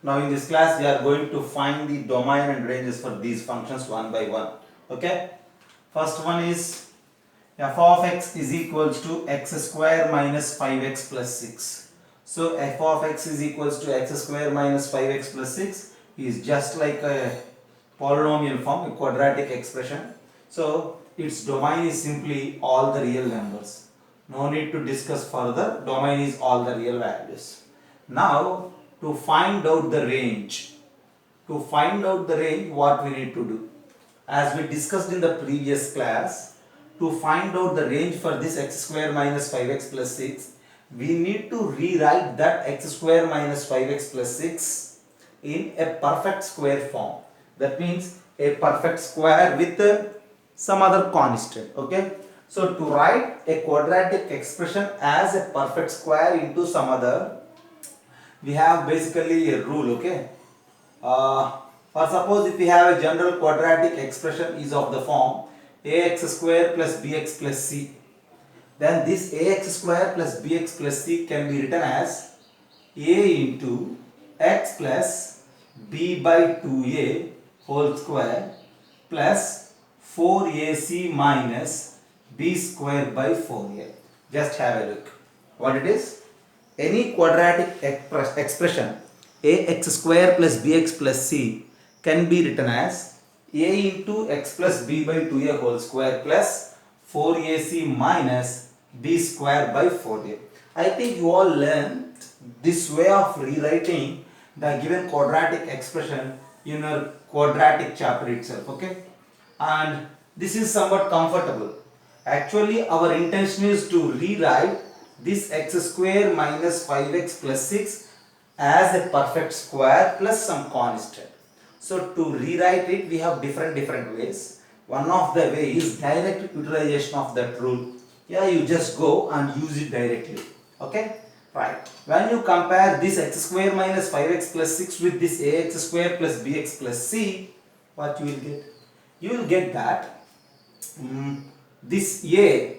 Now in this class we are going to find the domain and ranges for these functions one by one. Okay. First one is f of x is equals to x square minus 5x plus 6. So f of x is equals to x square minus 5x plus 6 is just like a polynomial form, a quadratic expression. So its domain is simply all the real numbers. No need to discuss further. Domain is all the real values. Now to find out the range, what we need to do? As we discussed in the previous class, to find out the range for this x square minus 5x plus 6, we need to rewrite that x square minus 5x plus 6 in a perfect square form. That means a perfect square with some other constant. Okay. So to write a quadratic expression as a perfect square into some other, we have basically a rule. Okay. For suppose if we have a general quadratic expression is of the form ax square plus bx plus c, then this ax square plus bx plus c can be written as a into x plus b by 2a whole square plus 4ac minus b square by 4a. Just have a look what it is. Any quadratic expression ax square plus bx plus c can be written as a into x plus b by 2a whole square plus 4ac minus b square by 4a. I think you all learned this way of rewriting the given quadratic expression in your quadratic chapter itself. Okay, and this is somewhat comfortable. Actually our intention is to rewrite this x square minus 5x plus 6 as a perfect square plus some constant. So to rewrite it we have different ways. One of the way is direct utilization of that rule. Yeah, you just go and use it directly. Okay, right. When you compare this x square minus 5x plus 6 with this ax square plus bx plus c, what you will get? You will get that this a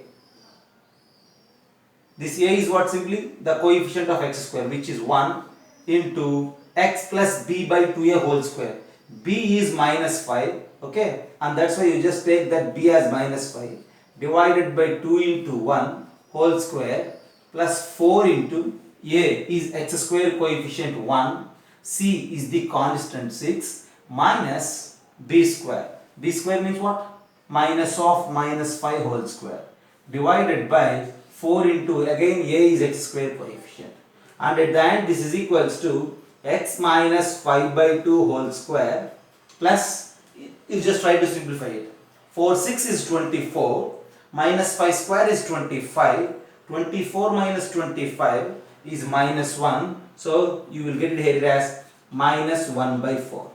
is what? Simply the coefficient of x square, which is 1 into x plus b by 2a whole square. B is minus 5, okay, and that's why you just take that b as minus 5 divided by 2 into 1 whole square plus 4 into a is x square coefficient 1, c is the constant 6 minus b square. B square means what? Minus of minus 5 whole square divided by 4 into, again a is x square coefficient, and at the end this is equals to x minus 5 by 2 whole square plus, you just try to simplify it, 4 6 is 24 minus 5 square is 25, 24 minus 25 is minus 1, so you will get it here as minus 1 by 4.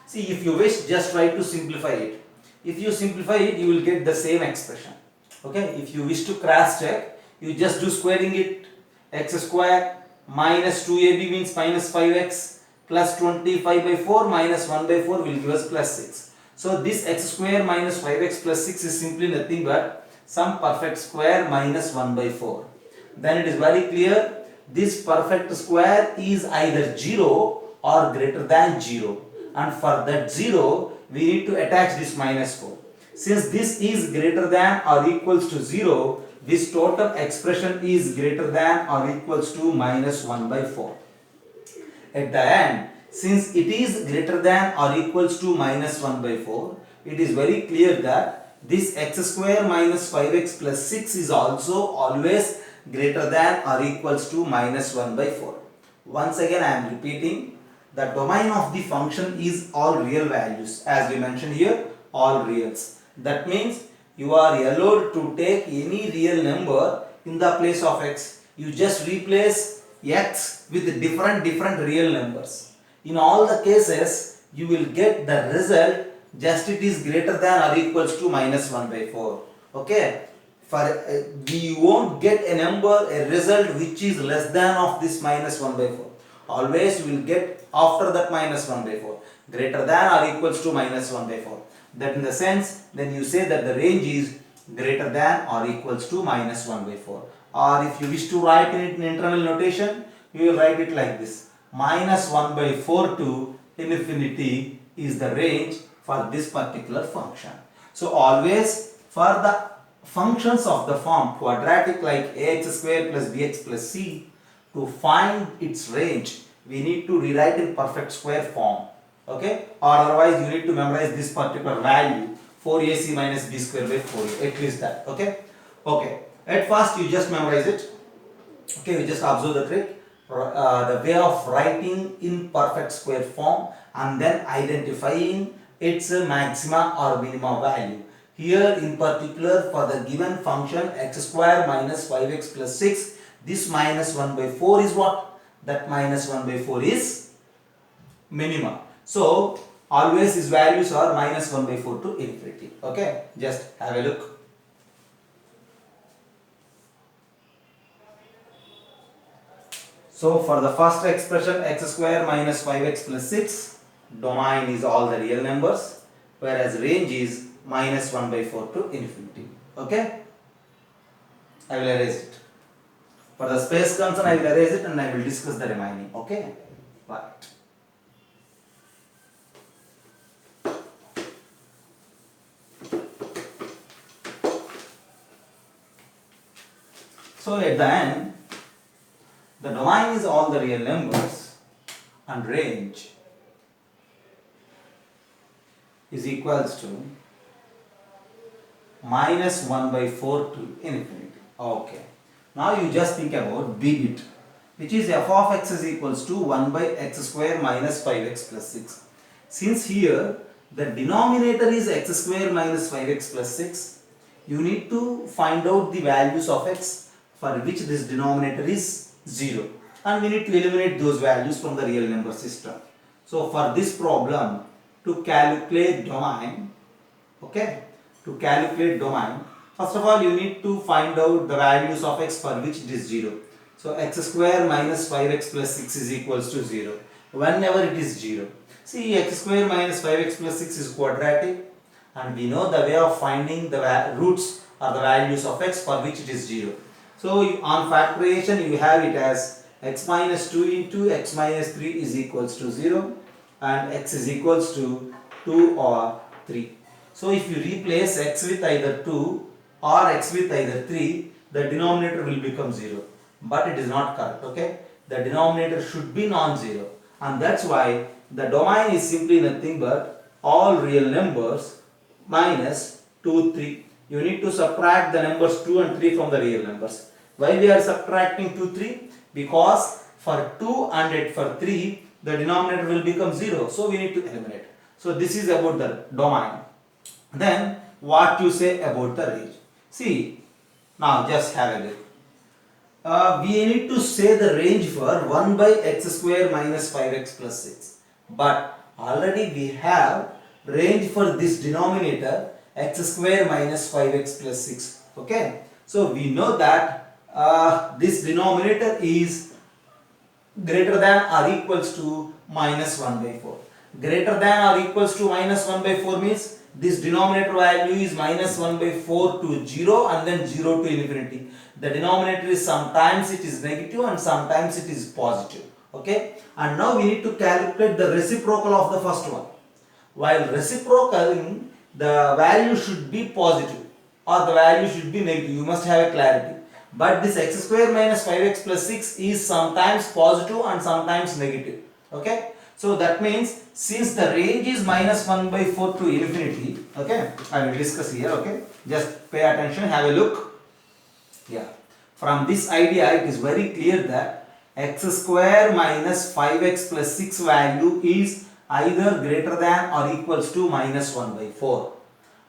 See, if you wish, just try to simplify it. If you simplify it, you will get the same expression. Okay, if you wish to cross check, you just do squaring it. X square minus 2ab means minus 5x plus 25 by 4 minus 1 by 4 will give us plus 6. So this x square minus 5x plus 6 is simply nothing but some perfect square minus 1 by 4. Then it is very clear this perfect square is either 0 or greater than 0, and for that 0 we need to attach this minus 4. Since this is greater than or equals to 0, this total expression is greater than or equals to minus 1 by 4. At the end, since it is greater than or equals to minus 1 by 4, it is very clear that this x square minus 5x plus 6 is also always greater than or equals to minus 1 by 4. Once again I am repeating, the domain of the function is all real values, as we mentioned here, all reals. That means you are allowed to take any real number in the place of x. You just replace x with different real numbers. In all the cases you will get the result just it is greater than or equals to minus 1 by 4. Okay, for we won't get a number, a result which is less than of this minus 1 by 4. Always you will get after that minus 1 by 4, greater than or equals to minus 1 by 4. That in the sense, then you say that the range is greater than or equals to minus 1 by 4. Or if you wish to write it in internal notation, you will write it like this. minus 1 by 4 to infinity is the range for this particular function. So always for the functions of the form quadratic like ax square plus bx plus c, to find its range we need to rewrite in perfect square form, okay, or otherwise you need to memorize this particular value 4ac minus b square by 4a, at least that, okay. At first you just memorize it, okay. We just observe the trick, the way of writing in perfect square form and then identifying its maxima or minima value. Here in particular for the given function x square minus 5x plus 6, this minus 1 by 4 is what? That minus 1 by 4 is minima. So always these values are minus 1 by 4 to infinity, okay. Just have a look. So for the first expression x square minus 5x plus 6, domain is all the real numbers, whereas range is minus 1 by 4 to infinity, okay. I will erase it. For the space concern I will erase it and I will discuss the remaining, okay. Right. So at the end, the domain is all the real numbers and range is equals to minus 1 by 4 to infinity. Okay. Now you just think about b bit, which is f of x is equals to 1 by x square minus 5x plus 6. Since here the denominator is x square minus 5x plus 6, you need to find out the values of x for which this denominator is 0, and we need to eliminate those values from the real number system. So for this problem, to calculate domain, okay, to calculate domain, first of all you need to find out the values of x for which it is 0. So x square minus 5x plus 6 is equals to 0 whenever it is 0. See, x square minus 5x plus 6 is quadratic and we know the way of finding the roots or the values of x for which it is 0. So on factorization you have it as x minus 2 into x minus 3 is equals to 0 and x is equals to 2 or 3. So if you replace x with either 2 or x with either 3, the denominator will become 0. But it is not correct, okay. The denominator should be non-zero, and that's why the domain is simply nothing but all real numbers minus 2, 3. You need to subtract the numbers 2 and 3 from the real numbers. Why we are subtracting 2, 3? Because for 2 and for 3, the denominator will become 0. So we need to eliminate. So this is about the domain. Then what you say about the range? See, now just have a look. We need to say the range for 1 by x square minus 5x plus 6. But already we have range for this denominator x square minus 5x plus 6. Okay. So we know that this denominator is greater than or equals to minus 1 by 4. Greater than or equals to minus 1 by 4 means this denominator value is minus 1 by 4 to 0 and then 0 to infinity. The denominator is sometimes it is negative and sometimes it is positive. Okay. And now we need to calculate the reciprocal of the first one. While reciprocaling, the value should be positive or the value should be negative. You must have a clarity. But this x square minus 5x plus 6 is sometimes positive and sometimes negative. Okay. So that means since the range is minus 1 by 4 to infinity, okay, I will discuss here, okay. Just pay attention, have a look. Yeah. From this idea, it is very clear that x square minus 5x plus 6 value is either greater than or equals to minus 1 by 4.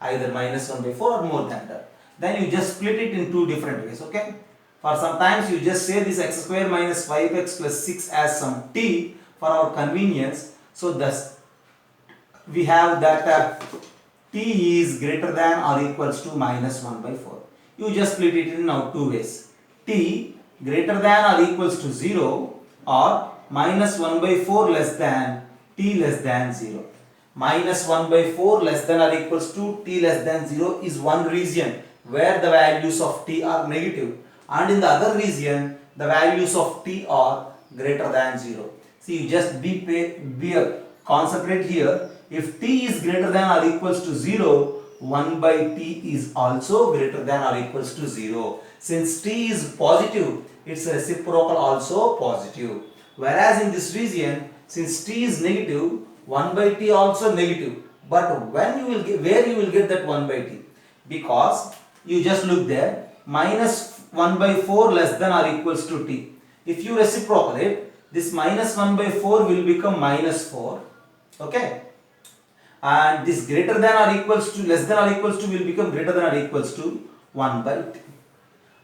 Either minus 1 by 4 or more than that. Then you just split it in two different ways, okay. For sometimes you just say this x square minus 5x plus 6 as some t for our convenience. So thus we have that t is greater than or equals to minus 1 by 4. You just split it in now two ways. T greater than or equals to 0 or minus 1 by 4 less than t less than 0. Minus 1 by 4 less than or equals to t less than 0 is one region where the values of t are negative, and in the other region the values of t are greater than 0. See, you just be a concentrate here. If t is greater than or equals to 0, 1 by t is also greater than or equals to 0. Since t is positive, its reciprocal also positive. Whereas in this region, since t is negative, 1 by t also negative. But when you will get, where you will get that 1 by t? Because you just look there, minus 1 by 4 less than or equals to t. If you reciprocal it, this minus 1 by 4 will become minus 4. Okay. And this greater than or equals to, less than or equals to will become greater than or equals to 1 by t.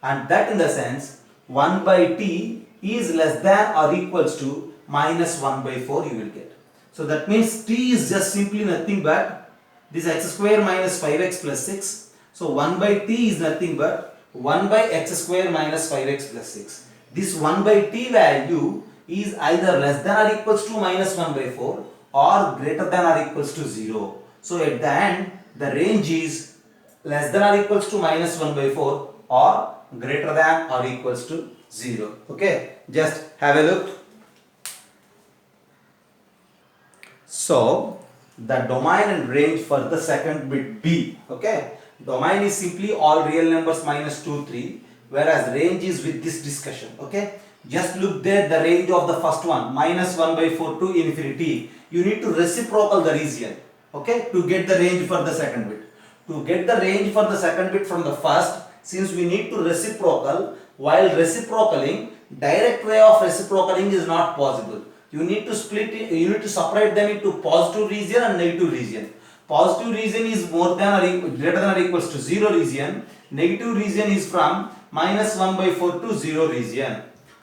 And that in the sense 1 by t is less than or equals to minus 1 by 4 you will get. So that means t is just simply nothing but this x square minus 5x plus 6. So 1 by t is nothing but 1 by x square minus 5x plus 6. This 1 by t value is either less than or equals to minus 1 by 4 or greater than or equals to 0. So at the end the range is less than or equals to minus 1 by 4 or greater than or equals to 0. Okay, just have a look. So the domain and range for the second bit b. Okay, domain is simply all real numbers minus 2, 3, whereas range is with this discussion. Okay, just look there, the range of the first one minus 1 by 4 to infinity. You need to reciprocal the region, okay, to get the range for the second bit. To get the range for the second bit from the first, since we need to reciprocal, while reciprocaling, direct way of reciprocaling is not possible. You need to split it, you need to separate them into positive region and negative region. Positive region is more than or greater than or equals to 0 region. Negative region is from minus 1 by 4 to 0 region.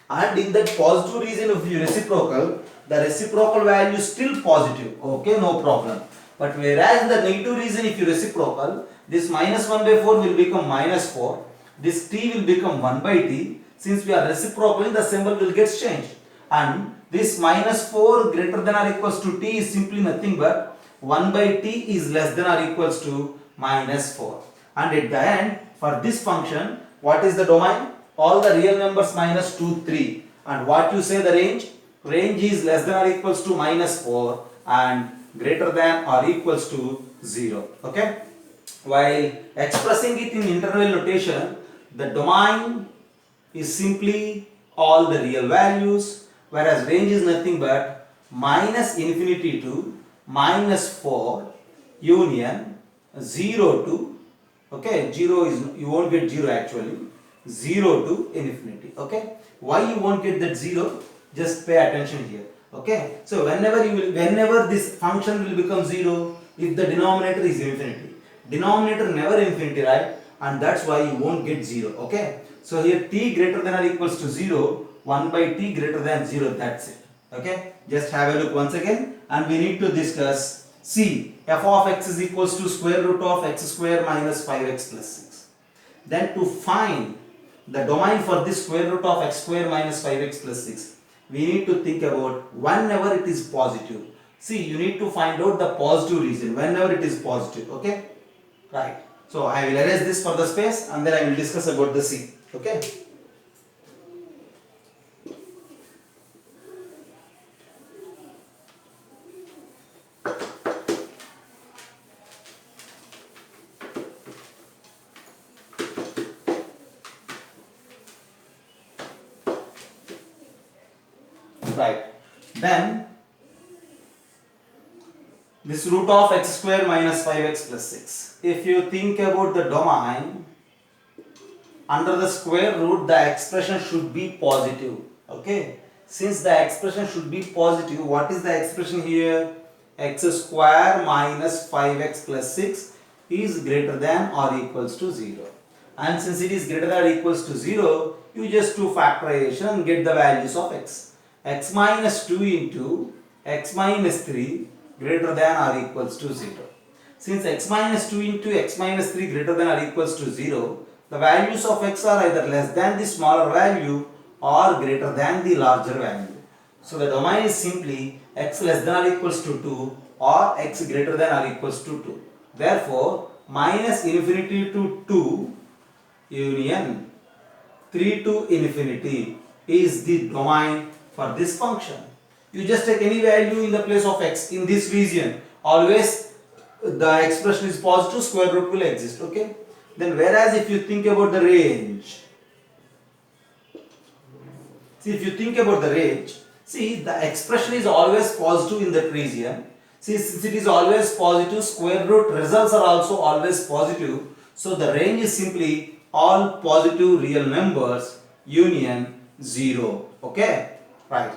And in that positive region, if you reciprocal, the reciprocal value is still positive. Okay, no problem. But whereas in the negative region, if you reciprocal, this minus 1 by 4 will become minus 4. This t will become 1 by t. Since we are reciprocaling, the symbol will get changed. And this minus 4 greater than or equals to t is simply nothing but 1 by t is less than or equals to minus 4. And at the end, for this function, what is the domain? All the real numbers minus 2, 3. And what you say the range? Range is less than or equals to minus 4 and greater than or equals to 0. Okay? While expressing it in interval notation, the domain is simply all the real values, whereas range is nothing but minus infinity to minus 4 union 0 to, okay, 0 is, you won't get 0 actually, 0 to infinity. Okay, why you won't get that 0? Just pay attention here. Okay, so whenever this function will become 0, if the denominator is infinity, denominator never infinity, right? And that's why you won't get 0. Okay, so here t greater than or equals to 0, 1 by t greater than 0, that's it. Okay, just have a look once again, and we need to discuss. See, f of x is equals to square root of x square minus 5x plus 6. Then to find the domain for this square root of x square minus 5x plus 6, we need to think about whenever it is positive. See, you need to find out the positive region whenever it is positive. Okay, right. So I will erase this for the space and then I will discuss about the C. Okay. Right. Then this root of x square minus 5x plus 6. If you think about the domain, under the square root the expression should be positive. Okay. Since the expression should be positive, what is the expression here? X square minus 5x plus 6 is greater than or equals to 0. And since it is greater than or equals to 0, you just do factorization and get the values of x. X minus 2 into x minus 3 greater than or equals to 0. Since x minus 2 into x minus 3 greater than or equals to 0, the values of x are either less than the smaller value or greater than the larger value. So the domain is simply x less than or equals to 2 or x greater than or equals to 2. Therefore, minus infinity to 2 union 3 to infinity is the domain for this function. You just take any value in the place of x in this region. Always the expression is positive, square root will exist. Okay. Then whereas if you think about the range, see if you think about the range, see the expression is always positive in that region. See, since it is always positive, square root results are also always positive. So the range is simply all positive real numbers union 0. Okay, right.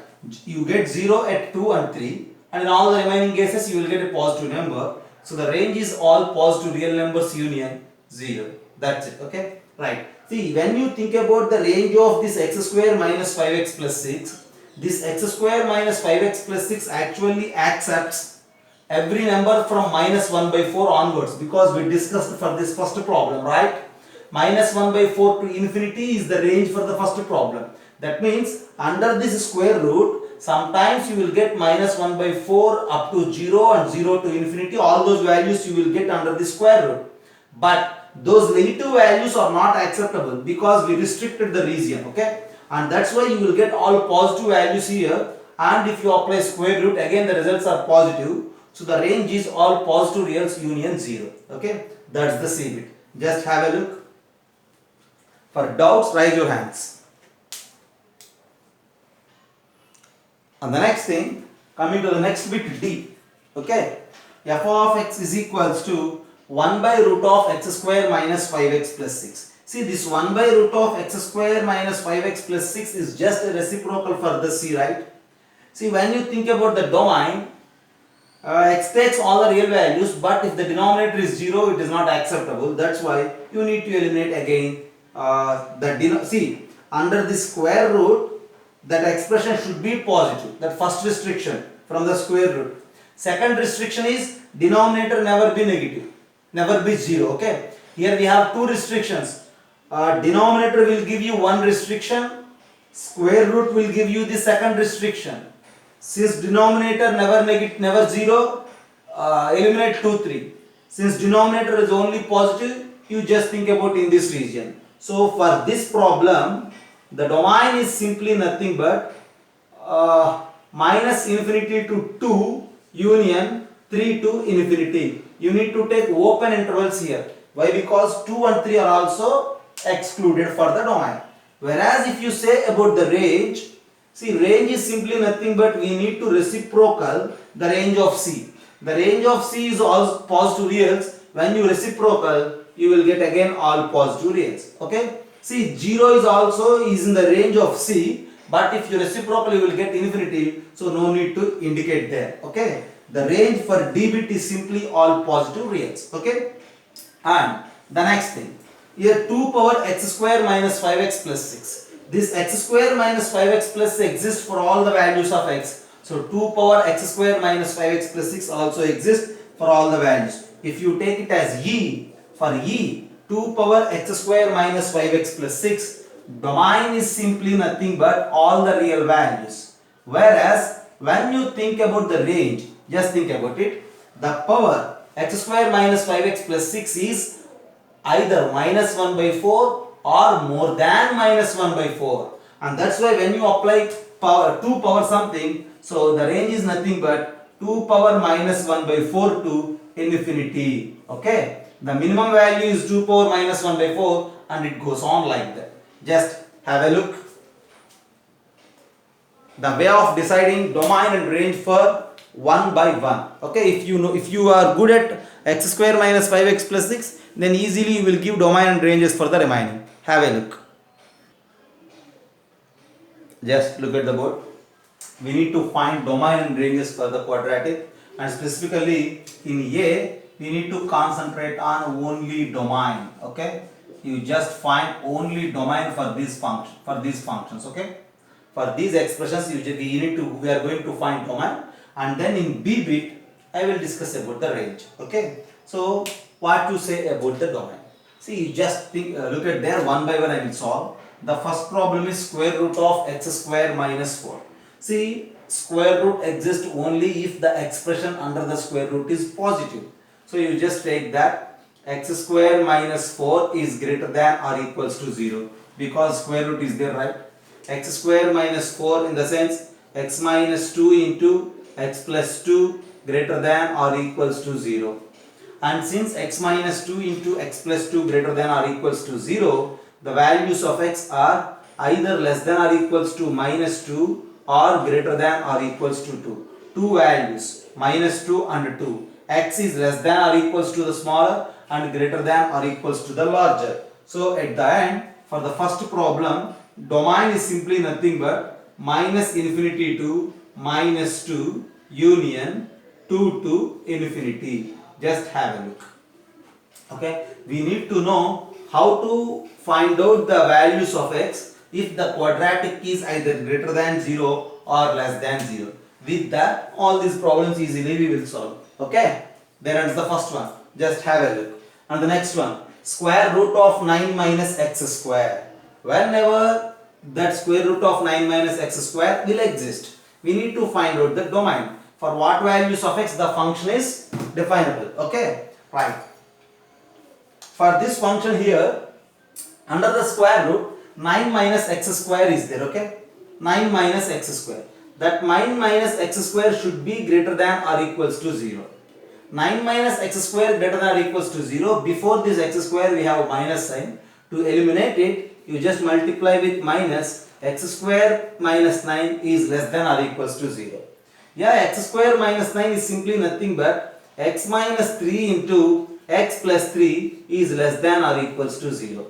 You get 0 at 2 and 3, and in all the remaining cases you will get a positive number. So the range is all positive real numbers union 0. That's it. Okay, right. See, when you think about the range of this x square minus 5x plus 6, this x square minus 5x plus 6 actually accepts every number from minus 1 by 4 onwards, because we discussed for this first problem, right? Minus 1 by 4 to infinity is the range for the first problem. That means under this square root, sometimes you will get minus 1 by 4 up to 0 and 0 to infinity. All those values you will get under the square root. But those negative values are not acceptable because we restricted the region. Okay, and that's why you will get all positive values here, and if you apply square root, again the results are positive. So the range is all positive reals union 0. Okay, that's the C bit. Just have a look. For doubts, raise your hands. And the next thing, coming to the next bit D. Okay, f of x is equals to 1 by root of x square minus 5x plus 6. See, this 1 by root of x square minus 5x plus 6 is just a reciprocal for the C, right? See, when you think about the domain, x takes all the real values, but if the denominator is 0, it is not acceptable. That's why you need to eliminate again see, under the square root, that expression should be positive. That first restriction from the square root. Second restriction is denominator never be negative, never be 0. Okay, here we have two restrictions. Denominator will give you one restriction, square root will give you the second restriction. Since denominator never negative, never 0, eliminate 2, 3. Since denominator is only positive, you just think about in this region. So for this problem, the domain is simply nothing but minus infinity to 2 union 3 to infinity. You need to take open intervals here. Why? Because 2 and 3 are also excluded for the domain. Whereas if you say about the range, see, range is simply nothing but we need to reciprocal the range of C. The range of C is all positive reals. When you reciprocal, you will get again all positive reals. Okay. See, 0 is also in the range of C, but if you reciprocal, you will get infinity. So no need to indicate there. Okay. The range for D bit is simply all positive reals. Okay. And the next thing, here 2 power x square minus 5x plus 6. This x square minus 5x plus 6 exists for all the values of x. So 2 power x square minus 5x plus 6 also exists for all the values. If you take it as e, for e, 2 power x square minus 5x plus 6, domain is simply nothing but all the real values. Whereas when you think about the range, just think about it, the power x square minus 5x plus 6 is either minus 1 by 4 or more than minus 1 by 4, and that's why when you apply power 2 power something, so the range is nothing but 2 power minus 1 by 4 to infinity. Okay, the minimum value is 2 power minus 1 by 4, and it goes on like that. Just have a look. The way of deciding domain and range for 1 by 1. Okay, if you are good at x square minus 5x plus 6, then easily you will give domain and ranges for the remaining. Have a look. Just look at the board. We need to find domain and ranges for the quadratic, and specifically in A, we need to concentrate on only domain. Okay, you just find only domain for these functions. Okay, for these expressions we are going to find domain, and then in B bit I will discuss about the range. Okay, so what to say about the domain? See, you just think, look at there, one by one I will solve. The first problem is square root of x square minus 4. See, square root exists only if the expression under the square root is positive. So you just take that x square minus 4 is greater than or equals to 0, because square root is there, right? X square minus 4 in the sense x minus 2 into x plus 2 greater than or equals to 0. And since x minus 2 into x plus 2 greater than or equals to 0, the values of x are either less than or equals to minus 2 or greater than or equals to 2. Two values, minus 2 and 2. X is less than or equals to the smaller and greater than or equals to the larger. So at the end, for the first problem, domain is simply nothing but minus infinity to minus 2 union 2 to infinity. Just have a look. Okay, we need to know how to find out the values of x if the quadratic is either greater than 0 or less than 0. With that, all these problems easily we will solve. Okay, then ends the first one. Just have a look. And the next one, square root of 9 minus x square. Whenever that square root of 9 minus x square will exist, we need to find out the domain. For what values of x the function is definable. Okay, right. For this function here, under the square root, 9 minus x square is there. Okay, 9 minus x square. That 9 minus x square should be greater than or equals to 0. 9 minus x square greater than or equals to 0. Before this x square we have a minus sign. To eliminate it, you just multiply with minus. X square minus 9 is less than or equals to 0. Yeah, x square minus 9 is simply nothing but x minus 3 into x plus 3 is less than or equals to 0.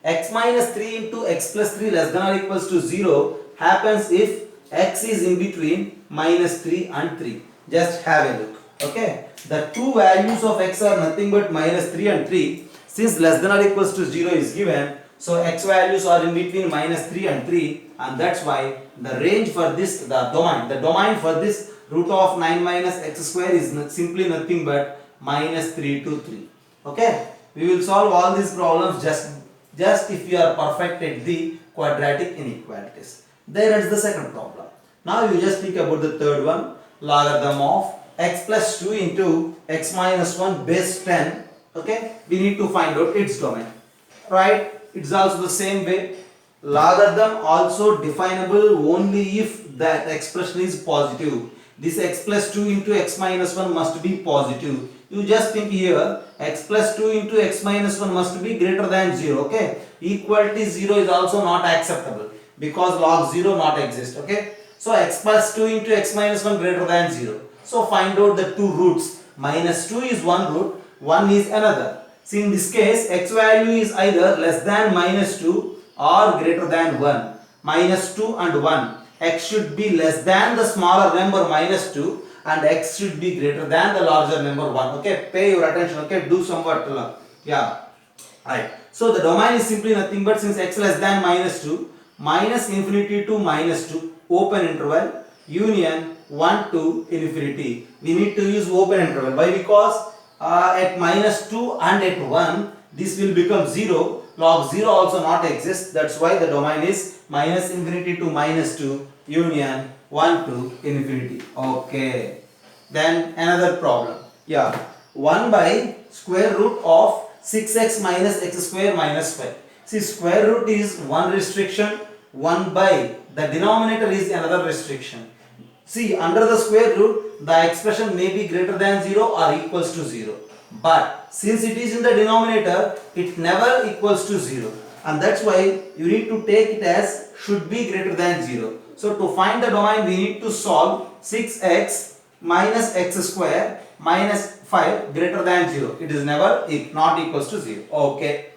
X minus 3 into x plus 3 less than or equals to 0 happens if x is in between minus 3 and 3. Just have a look. Okay, the two values of x are nothing but minus 3 and 3. Since less than or equals to 0 is given, so x values are in between minus 3 and 3, and that's why the range for this, the domain for this root of 9 minus x square is simply nothing but minus 3 to 3. Okay, we will solve all these problems just if you are perfect at the quadratic inequalities. There is the second problem. Now you just think about the third one, logarithm of x plus 2 into x minus 1 base 10. Okay, we need to find out its domain. Right, it's also the same way. Logarithm also definable only if that expression is positive. This x plus 2 into x minus 1 must be positive. You just think here, x plus 2 into x minus 1 must be greater than 0. Okay, equality 0 is also not acceptable because log 0 not exist. Okay, so x plus 2 into x minus 1 greater than 0. So find out the two roots. Minus 2 is one root, 1 is another. See, in this case, x value is either less than minus 2 or greater than 1. Minus 2 and 1. X should be less than the smaller number minus 2 and x should be greater than the larger number 1. Okay, pay your attention. Okay, do somewhat. Yeah, right. So the domain is simply nothing but since x less than minus 2, minus infinity to minus 2, open interval, union 1 to infinity. We need to use open interval. Why? Because at minus 2 and at 1, this will become 0. Log 0 also not exists. That's why the domain is minus infinity to minus 2, union 1 to infinity. Okay. Then another problem. Yeah. 1 by square root of 6x minus x square minus 5. See, square root is one restriction. 1 by the denominator is another restriction. See, under the square root, the expression may be greater than 0 or equals to 0. But since it is in the denominator, it never equals to 0. And that's why you need to take it as should be greater than 0. So to find the domain, we need to solve 6x minus x square minus 5 greater than 0. It is never not equals to 0. Okay.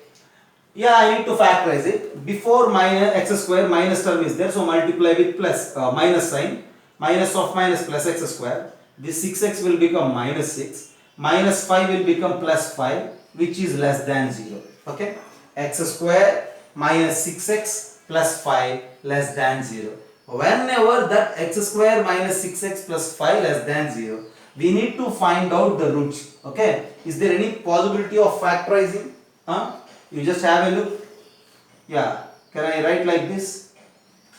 Yeah, I need to factorize it. Before minus x square, minus term is there. So multiply with plus minus sign. Minus of minus plus x square. This 6x will become minus 6. Minus 5 will become plus 5, which is less than 0. Okay. X square minus 6x plus 5 less than 0. Whenever that x square minus 6x plus 5 less than 0, we need to find out the roots. Okay. Is there any possibility of factorizing? You just have a look. Yeah. Can I write like this?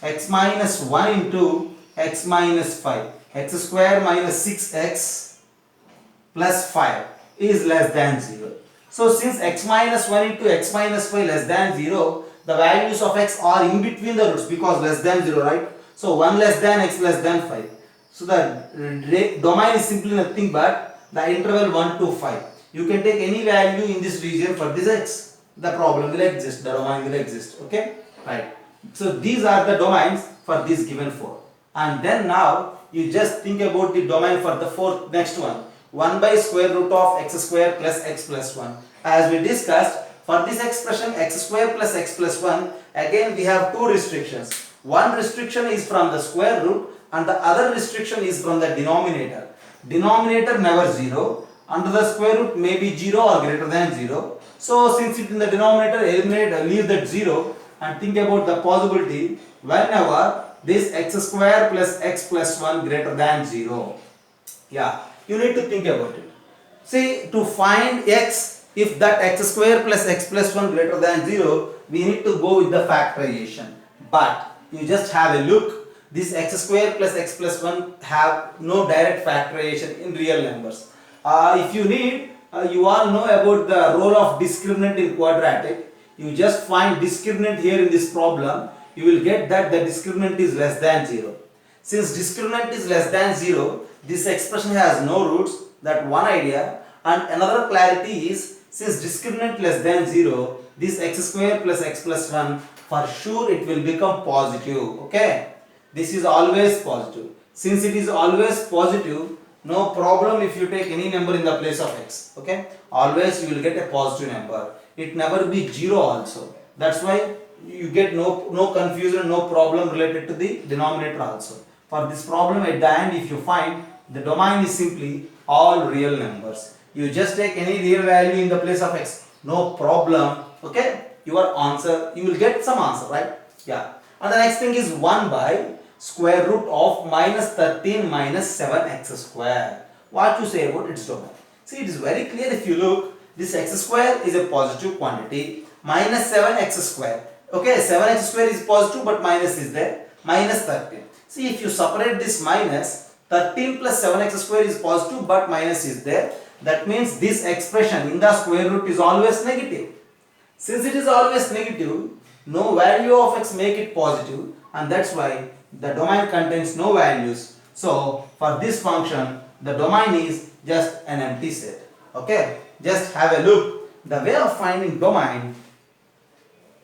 X minus 1 into x minus 5. X square minus 6x plus 5 is less than 0. So since x minus 1 into x minus 5 less than 0, the values of x are in between the roots because less than 0, right? So 1 less than x less than 5. So the domain is simply nothing but the interval 1 to 5. You can take any value in this region for this x. The problem will exist, the domain will exist. Okay, right. So these are the domains for this given 4. And then now you just think about the domain for the fourth next one. 1 by square root of x square plus x plus 1. As we discussed, for this expression x square plus x plus 1, again we have two restrictions. One restriction is from the square root and the other restriction is from the denominator. Denominator never 0, under the square root may be 0 or greater than 0. So since it in the denominator, eliminate, leave that 0 and think about the possibility whenever this x square plus x plus 1 greater than 0. Yeah, you need to think about it. See, to find x, if that x square plus x plus 1 greater than 0, we need to go with the factorization. But you just have a look. This x square plus x plus 1 have no direct factorization in real numbers. If you need, you all know about the role of discriminant in quadratic. You just find discriminant here in this problem. You will get that the discriminant is less than 0. Since discriminant is less than 0, this expression has no roots. That one idea. And another clarity is, since discriminant less than 0, this x square plus x plus 1, for sure it will become positive. Okay, this is always positive. Since it is always positive, no problem if you take any number in the place of x. Okay, always you will get a positive number. It never be 0 also. That's why you get no confusion, no problem related to the denominator also. For this problem at the end, if you find the domain is simply all real numbers. You just take any real value in the place of x. No problem. Okay, your answer, you will get some answer, right? Yeah. And the next thing is 1 by square root of minus 13 minus 7x square. What you say about its domain? See, it is very clear if you look. This x square is a positive quantity, minus 7x square. Okay, 7x square is positive but minus is there, minus 13. See, if you separate this minus, 13 plus 7x square is positive but minus is there. That means this expression in the square root is always negative. Since it is always negative, no value of x make it positive, and that's why the domain contains no values. So for this function, the domain is just an empty set. Okay, just have a look. The way of finding domain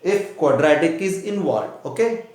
if quadratic is involved. Okay.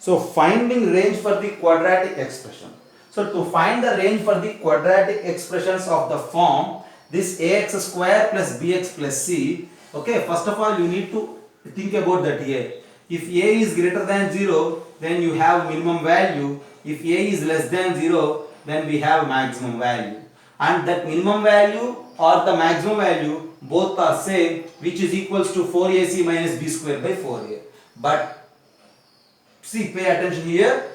So finding range for the quadratic expression. So to find the range for the quadratic expressions of the form this ax square plus bx plus c. Okay, first of all you need to think about that a. If a is greater than 0, then you have minimum value. If a is less than 0, then we have maximum value. And that minimum value or the maximum value both are same, which is equals to 4ac minus b square by 4a. But see, pay attention here.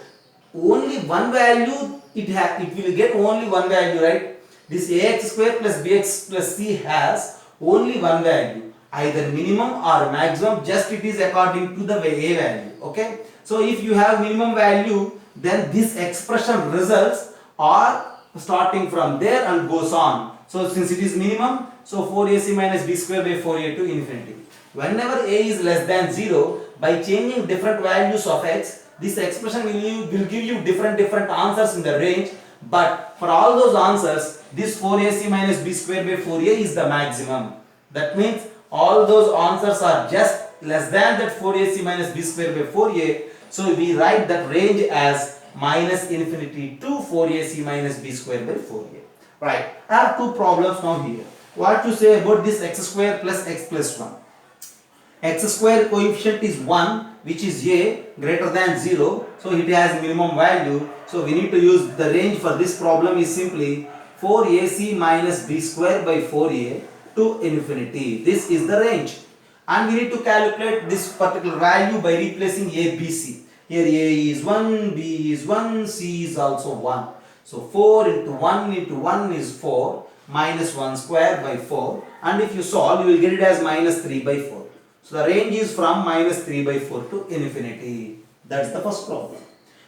Only one value it will get only one value, right? This ax square plus bx plus c has only one value, either minimum or maximum, just it is according to the a value. Okay, so if you have minimum value, then this expression results are starting from there and goes on. So since it is minimum, so 4ac minus b square by 4a to infinity. Whenever a is less than 0, by changing different values of x, this expression will give you different answers in the range. But for all those answers, this 4ac minus b square by 4a is the maximum. That means all those answers are just less than that 4ac minus b square by 4a. So we write that range as minus infinity to 4ac minus b square by 4a. Right. I have two problems now here. What to say about this x square plus x plus 1? X square coefficient is 1, which is a greater than 0. So it has minimum value. So we need to use the range for this problem is simply 4ac minus b square by 4a to infinity. This is the range. And we need to calculate this particular value by replacing a, b, c. Here a is 1, b is 1, c is also 1. So 4 into 1 is 4, minus 1 square by 4. And if you solve, you will get it as minus 3 by 4. So the range is from minus 3 by 4 to infinity. That's the first problem.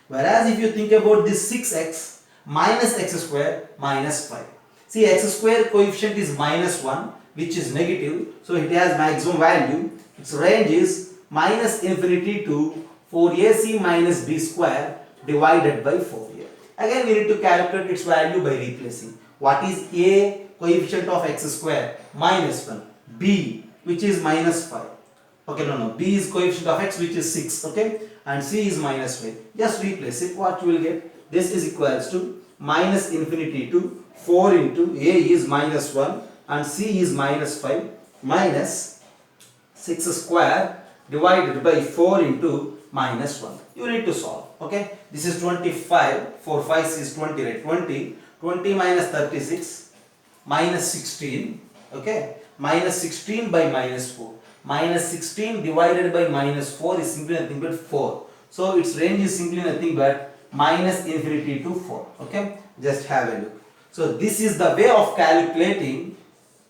Whereas if you think about this 6x minus x square minus 5. See, x square coefficient is minus 1, which is negative. So it has maximum value. Its range is minus infinity to 4ac minus b square divided by 4a. Again we need to calculate its value by replacing. What is a? Coefficient of x square minus 1. B, which is minus 5. Okay, no, b is coefficient of x, which is 6. Okay, and c is minus 5. Just replace it. What you will get? This is equals to minus infinity to 4 into a is minus 1 and c is minus 5 minus 6 square divided by 4 into minus 1. You need to solve. Okay, this is 25. 4 5 is 20, right? 20 minus 36 minus 16. Okay, minus 16 by minus 4. Minus 16 divided by minus 4 is simply nothing but 4. So its range is simply nothing but minus infinity to 4. Okay, just have a look. So this is the way of calculating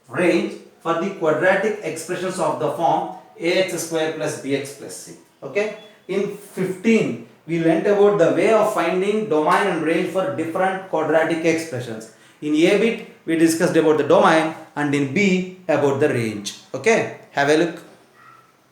range for the quadratic expressions of the form ax square plus bx plus c. Okay, in 15 we learnt about the way of finding domain and range for different quadratic expressions. In a bit we discussed about the domain and in b about the range. Okay, have a look.